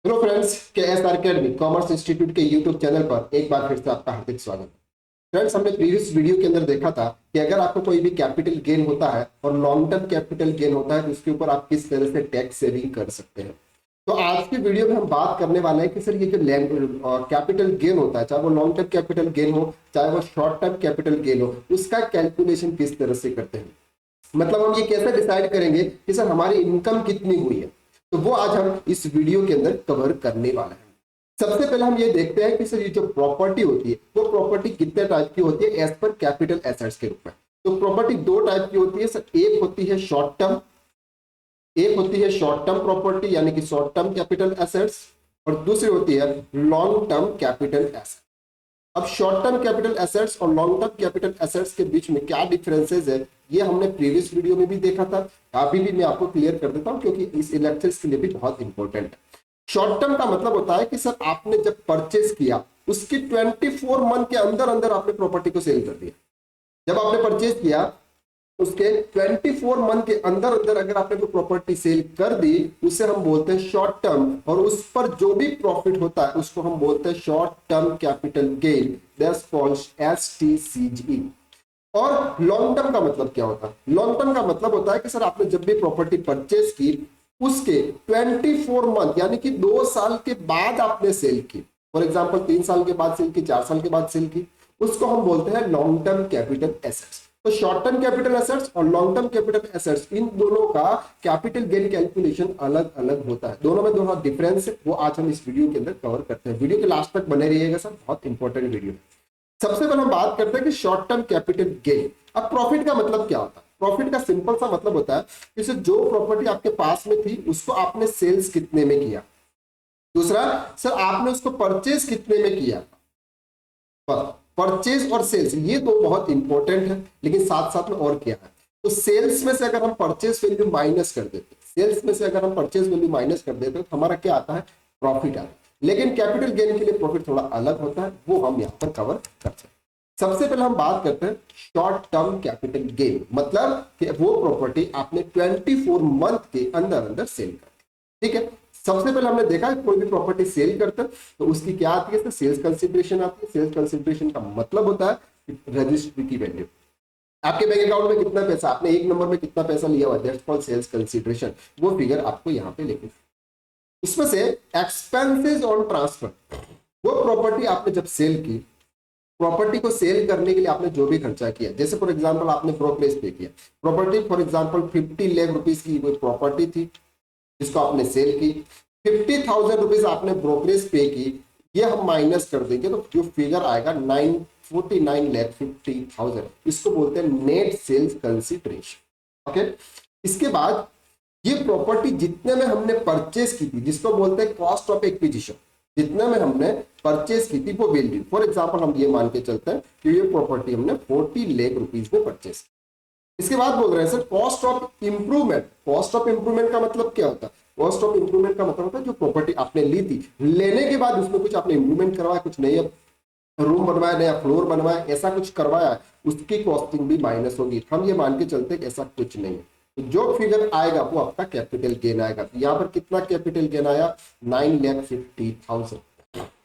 Hello friends, के S R academy commerce institute के YouTube channel पर एक बार फिर से आपका हार्दिक स्वागत है। फ्रेंड्स, हमने प्रीवियस वीडियो के अंदर देखा था कि अगर आपको कोई भी कैपिटल गेन होता है और लॉन्ग टर्म कैपिटल गेन होता है तो उसके ऊपर आप किस तरह से टैक्स सेविंग कर सकते हैं। तो आज की वीडियो में हम बात करने वाले हैं कि सर ये जो कैपिटल गेन होता है, चाहे वो लॉन्ग टर्म कैपिटल गेन हो चाहे वो शॉर्ट टर्म कैपिटल गेन हो, उसका कैलकुलेशन किस तरह से करते हैं। मतलब हम ये कैसे डिसाइड करेंगे कि सर हमारी इनकम कितनी हुई है, तो वो आज हम इस वीडियो के अंदर कवर करने वाले हैं। सबसे पहले हम ये देखते हैं कि सर ये जो प्रॉपर्टी होती है वो प्रॉपर्टी कितने टाइप की होती है एज पर कैपिटल एसेट्स के रूप में। तो प्रॉपर्टी दो टाइप की होती है सर, एक होती है शॉर्ट टर्म, एक होती है शॉर्ट टर्म प्रॉपर्टी यानी कि शॉर्ट टर्म कैपिटल एसेट्स, और दूसरी होती है लॉन्ग टर्म कैपिटल एसेट्स। अब शॉर्ट टर्म कैपिटल एसेट्स और लॉन्ग टर्म कैपिटल एसेट्स के बीच में क्या डिफरेंसेस है ये हमने प्रीवियस वीडियो में भी देखा था। अभी भी मैं आपको क्लियर कर देता हूं क्योंकि इस लेक्चर्स के लिए भी बहुत इंपॉर्टेंट है। शॉर्ट टर्म का मतलब होता है कि सर आपने जब परचेज किया उसकी 24 मंथ के अंदर अंदर आपने प्रॉपर्टी को सेल कर दिया। जब आपने परचेज किया उसके 24 मंथ के अंदर अंदर अगर आपने कोई प्रॉपर्टी सेल कर दी उसे हम बोलते हैं शॉर्ट टर्म, और उस पर जो भी प्रॉफिट होता है उसको हम बोलते हैं short term capital gain, that's called STCG। और लॉन्ग टर्म का मतलब क्या होता है? लॉन्ग टर्म का मतलब होता है कि सर आपने जब भी प्रॉपर्टी परचेज की उसके 24 मंथ यानी कि 2 साल के बाद आपने सेल की, फॉर एग्जांपल 3 साल के बाद सेल की, 4 साल के बाद सेल की, उसको हम बोलते हैं लॉन्ग टर्म कैपिटल एसेट्स। तो शॉर्ट टर्म कैपिटल एसेट्स और long term capital assets in दोनों का कैपिटल गेन कैलकुलेशन अलग अलग होता है। दोनों में दोनों डिफरेंस है, वो आज हम इस वीडियो के अंदर कवर करते हैं। वीडियो के लास्ट तक बने रहिएगा सर, बहुत इंपॉर्टेंट वीडियो है। सबसे पहले हम बात करते हैं कि शॉर्ट टर्म कैपिटल गेन। अब प्रॉफिट का मतलब क्या होता है? प्रॉफिट का सिंपल सा मतलब होता है कि जो प्रॉपर्टी आपके पास में थी उसको आपने सेल्स कितने में किया, दूसरा सर आपने उसको परचेज कितने में किया। परचेज और सेल्स ये दो बहुत इंपॉर्टेंट है, लेकिन साथ साथ में और क्या है, तो सेल्स में से अगर हम परचेज वैल्यू माइनस कर देते, सेल्स में से अगर हम परचेज वैल्यू माइनस कर देते तो हमारा क्या आता है? प्रॉफिट आता है। लेकिन कैपिटल गेन के लिए प्रॉफिट थोड़ा अलग होता है, वो हम यहाँ पर कवर करते हैं। सबसे पहले हम बात करते हैं शॉर्ट टर्म कैपिटल गेन, मतलब कि वो प्रॉपर्टी आपने 24 मंथ के अंदर अंदर सेल कर दी। ठीक है, सबसे पहले हमने देखा कोई भी प्रॉपर्टी सेल करते हैं तो उसकी क्या आती है? सेल्स कंसिडरेशन आती है। सेल्स कंसिडरेशन का मतलब होता है रजिस्ट्री की वैल्यू। आपके बैंक अकाउंट में कितना पैसा, आपने एक नंबर में कितना पैसा लिया हुआ, दैट्स कॉल्ड सेल्स कंसिडरेशन। वो फिगर आपको यहाँ पे लेके, इसमें से एक्सपेंसेस ऑन ट्रांसफर, वो प्रॉपर्टी आपने जब सेल की, प्रॉपर्टी को सेल करने के लिए आपने जो भी खर्चा किया, जैसे फॉर एग्जांपल आपने ब्रोकरेज पे किया, property for example 50 lakh rupees की कोई प्रॉपर्टी थी जिसको आपने सेल की, 50,000 रुपीज आपने ब्रोकरेज पे की, ये हम माइनस कर देंगे तो जो फिगर आएगा 949,50,000, इसको बोलते हैं नेट सेल्स कंसिडरेशन। ओके, इसके बाद ये प्रॉपर्टी जितने में हमने परचेज की थी जिसको बोलते हैं कॉस्ट ऑफ एक्विजिशन, जितने में हमने परचेज की थी वो वैल्यू, फॉर एग्जांपल हम ये मान के चलते हैं कि ये प्रॉपर्टी हमने 40 लाख रुपीस में परचेज की। इसके बाद बोल रहे हैं sir cost of improvement. Cost of improvement का मतलब क्या होता है? कॉस्ट ऑफ इंप्रूवमेंट का मतलब होता है जो प्रॉपर्टी आपने ली थी, लेने के बाद उसमें कुछ आपने इंप्रूवमेंट करवाया, कुछ नया रूम बनवाया, नया फ्लोर बनवाया, ऐसा कुछ करवाया, उसकी कॉस्टिंग भी माइनस होगी। हम ये मान के चलते हैं कि ऐसा कुछ नहीं है, तो जो फिगर आएगा वो आपका कैपिटल गेन आएगा। तो यहाँ पर कितना कैपिटल गेन आया? 9,50,000।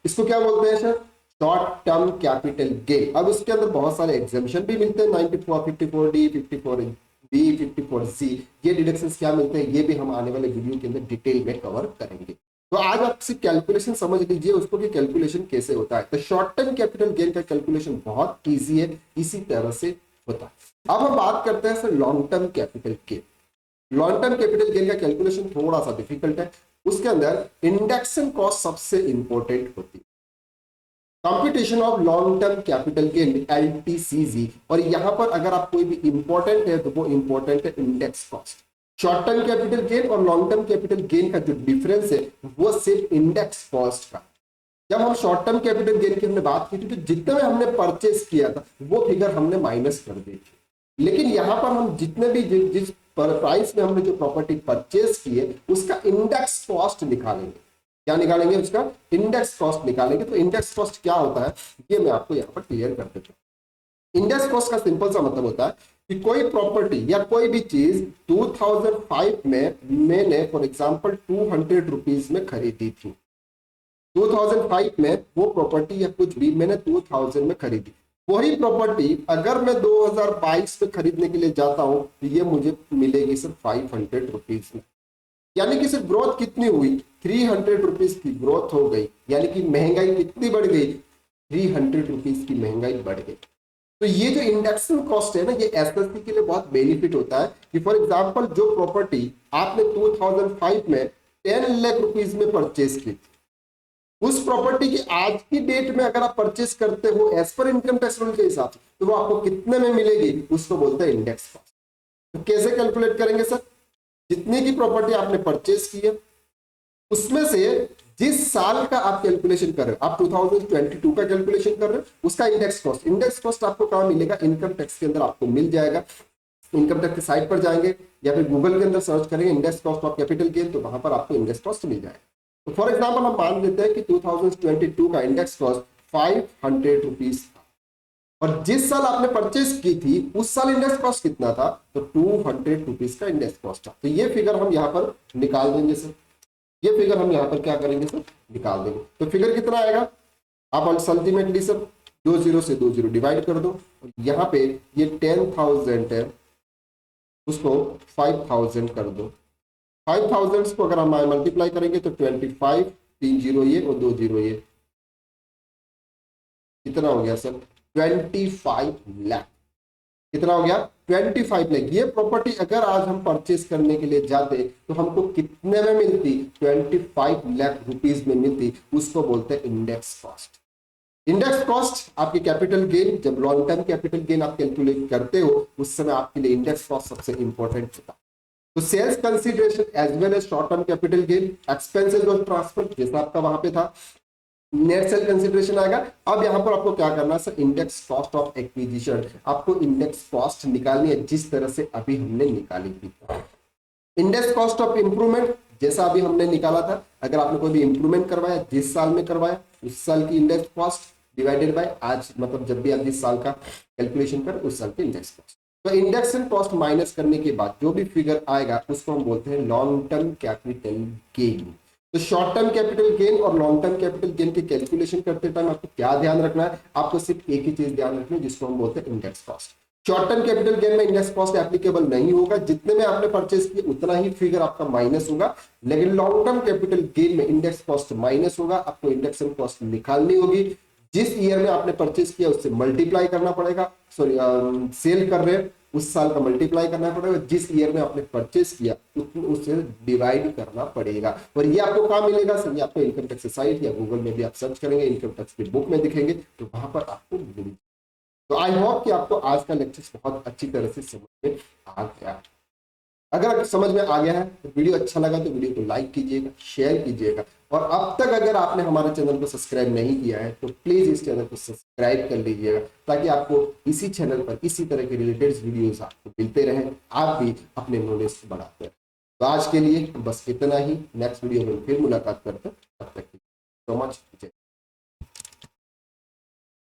इसको क्या बोलते हैं sir? Short term capital gain. अब इसके अंदर बहुत सारे एग्जाम्पशन भी मिलते हैं, 94, 54D, 54B, 54C, ये डिडक्शंस क्या मिलते हैं ये भी हम आने वाले वीडियो के अंदर डिटेल में कवर करेंगे। तो आज आप सिर्फ कैलकुलेशन समझ लीजिए उसको कि कैलकुलेशन कैसे होता है। तो शॉर्ट टर्म कैपिटल गेन का कैलकुलेशन बहुत ईजी है, इसी तरह से होता है। अब हम बात करते हैं sir long term capital gain. Long term capital gain का कैलकुलेशन थोड़ा सा डिफिकल्ट है, उसके अंदर इंडेक्शन कॉस्ट सबसे इंपॉर्टेंट होती है। Computation of long term capital gain LTCG, और यहां पर अगर आप कोई भी इंपॉर्टेंट है तो वो इंपॉर्टेंट है index cost. Short term capital gain और लॉन्ग टर्म कैपिटल गेन का जो डिफरेंस है वो सिर्फ इंडेक्स कॉस्ट का। जब हम शॉर्ट टर्म कैपिटल गेन की हमने बात की थी तो जितने में हमने परचेज किया था वो फिगर हमने माइनस कर दी थी, लेकिन यहां पर हम जितने भी जिस प्राइस में हमने जो प्रॉपर्टी परचेज की है उसका इंडेक्स कॉस्ट निकालेंगे। क्या निकालेंगे? उसका इंडेक्स कॉस्ट निकालेंगे। तो इंडेक्स कॉस्ट क्या होता है ये मैं आपको यहाँ पर क्लियर कर देता हूँ। इंडेक्स कॉस्ट का सिंपल सा मतलब होता है कि कोई प्रॉपर्टी या कोई भी चीज 2005 में मैंने फॉर एग्जांपल 200 रुपीज में खरीदी थी, 2005 में वो प्रॉपर्टी या कुछ भी मैंने 2000 में खरीदी, वही प्रॉपर्टी अगर मैं 2022 में खरीदने के लिए जाता हूं तो ये मुझे मिलेगी सिर्फ 500 रुपीज में। यानी कि सिर्फ ग्रोथ कितनी हुई, 300 रुपीज की ग्रोथ हो गई, यानी कि महंगाई कितनी बढ़ गई, 300 रुपीज की महंगाई बढ़ गई। तो ये जो इंडक्शन कॉस्ट है ना, ये एसएससी के लिए बहुत बेनिफिट होता है कि फॉर एग्जांपल जो प्रॉपर्टी आपने 2005 में 10 लाख रुपीज में परचेज की, उस प्रॉपर्टी की आज की डेट में अगर आप परचेस करते हो as per income tax rule के हिसाब से, तो वो आपको कितने में मिलेगी, उसको बोलते हैं इंडेक्स कॉस्ट। तो कैसे कैलकुलेट करेंगे सर, जितने की प्रॉपर्टी आपने परचेस की है उसमें से जिस साल का आप कैलकुलेशन कर रहे हो, आप 2022 का कैलकुलेशन कर रहे हो, उसका इंडेक्स कॉस्ट आपको कहां मिलेगा, इनकम टैक्स के अंदर आपको मिल जाएगा। इनकम टैक्स की साइट पर जाएंगे या फिर गूगल के अंदर सर्च करेंगे index cost of capital gain, तो वहां पर आपको इंडेक्स कॉस्ट मिल जाएगा। तो फॉर एग्जाम्पल हम मान लेते हैं कि 2022 का इंडेक्स कॉस्ट 500 रुपीज था, और जिस साल आपने परचेस की थी उस साल इंडेक्स कॉस्ट कितना था, तो 200 रुपीज का इंडेक्स कॉस्ट था। तो ये फिगर हम यहाँ पर निकाल देंगे सर, ये फिगर हम यहाँ पर क्या करेंगे सर, निकाल देंगे। तो फिगर कितना आएगा, आप अल्टीमेटली सर 20 से 20 डिवाइड कर दो, यहाँ पे ये 10,000 है, उसको 5,000 कर दो। 5,000 को अगर हम मल्टीप्लाई करेंगे तो 25, 3 जीरो ये और 2 जीरो ये, कितना हो गया सर, 25 लाख। कितना हो गया, 25 लाख। ये प्रॉपर्टी अगर आज हम परचेस करने के लिए जाते तो हमको कितने में मिलती, 25 लाख रुपीज में मिलती, उसको बोलते हैं इंडेक्स कॉस्ट। इंडेक्स कॉस्ट आपकी कैपिटल गेन, जब लॉन्ग टर्म कैपिटल गेन आप कैलकुलेट करते हो उस समय आपके लिए इंडेक्स कॉस्ट सबसे इंपॉर्टेंट होता है। तो sales consideration as well as short term capital gain, expenses और ट्रांसफर जैसा आपका वहां पे था, नेट सेल कंसीडरेशन आएगा। अब यहां पर आपको क्या करना है sir, index cost of acquisition, आपको इंडेक्स कॉस्ट निकालनी है जिस तरह से अभी हमने निकाली थी। इंडेक्स कॉस्ट ऑफ इंप्रूवमेंट जैसा अभी हमने निकाला था, अगर आपने कोई भी इंप्रूवमेंट करवाया जिस साल में करवाया उस साल की इंडेक्स कॉस्ट डिवाइडेड बाय आज, मतलब जब भी आप जिस साल का कैलकुलेशन कर उस साल की इंडेक्स कॉस्ट। तो इंडेक्शन कॉस्ट माइनस करने के बाद जो भी फिगर आएगा उसको हम बोलते हैं लॉन्ग टर्म कैपिटल गेन। तो शॉर्ट टर्म कैपिटल गेन और लॉन्ग टर्म कैपिटल गेन की कैलकुलेशन करते टाइम आपको क्या ध्यान रखना है, आपको सिर्फ एक ही चीज ध्यान रखनी है जिसको हम बोलते हैं index cost. Short term capital gain में इंडेक्स कॉस्ट एप्लीकेबल नहीं होगा, जितने में आपने परचेस किया उतना ही फिगर आपका माइनस होगा। लेकिन लॉन्ग टर्म कैपिटल गेन में इंडेक्स कॉस्ट माइनस होगा, आपको इंडेक्शन कॉस्ट निकालनी होगी, जिस ईयर में आपने परचेस किया उससे मल्टीप्लाई करना पड़ेगा, सॉरी सेल कर रहे हैं उस साल का मल्टीप्लाई करना पड़ेगा, जिस ईयर में आपने परचेस किया उससे डिवाइड करना पड़ेगा। और ये आपको कहाँ मिलेगा सर, ये आपको इनकम टैक्स साइट या गूगल में भी आप सर्च करेंगे इनकम टैक्स की बुक में दिखेंगे, तो वहां पर आपको मिलेगी। तो आई होप कि आपको आज का लेक्चर बहुत अच्छी तरह से समझ में आ गया। अगर समझ में आ गया है तो वीडियो अच्छा लगा तो वीडियो को लाइक कीजिएगा, शेयर कीजिएगा, और अब तक अगर आपने हमारे चैनल को सब्सक्राइब नहीं किया है तो प्लीज इस चैनल को सब्सक्राइब कर लीजिएगा, ताकि आपको इसी चैनल पर इसी तरह के रिलेटेड वीडियोस आपको मिलते रहे, आप भी अपने नॉलेज को बढ़ाते रहे। तो आज के लिए बस इतना ही, नेक्स्ट वीडियो में फिर मुलाकात करते हैं, तब तक सो मच।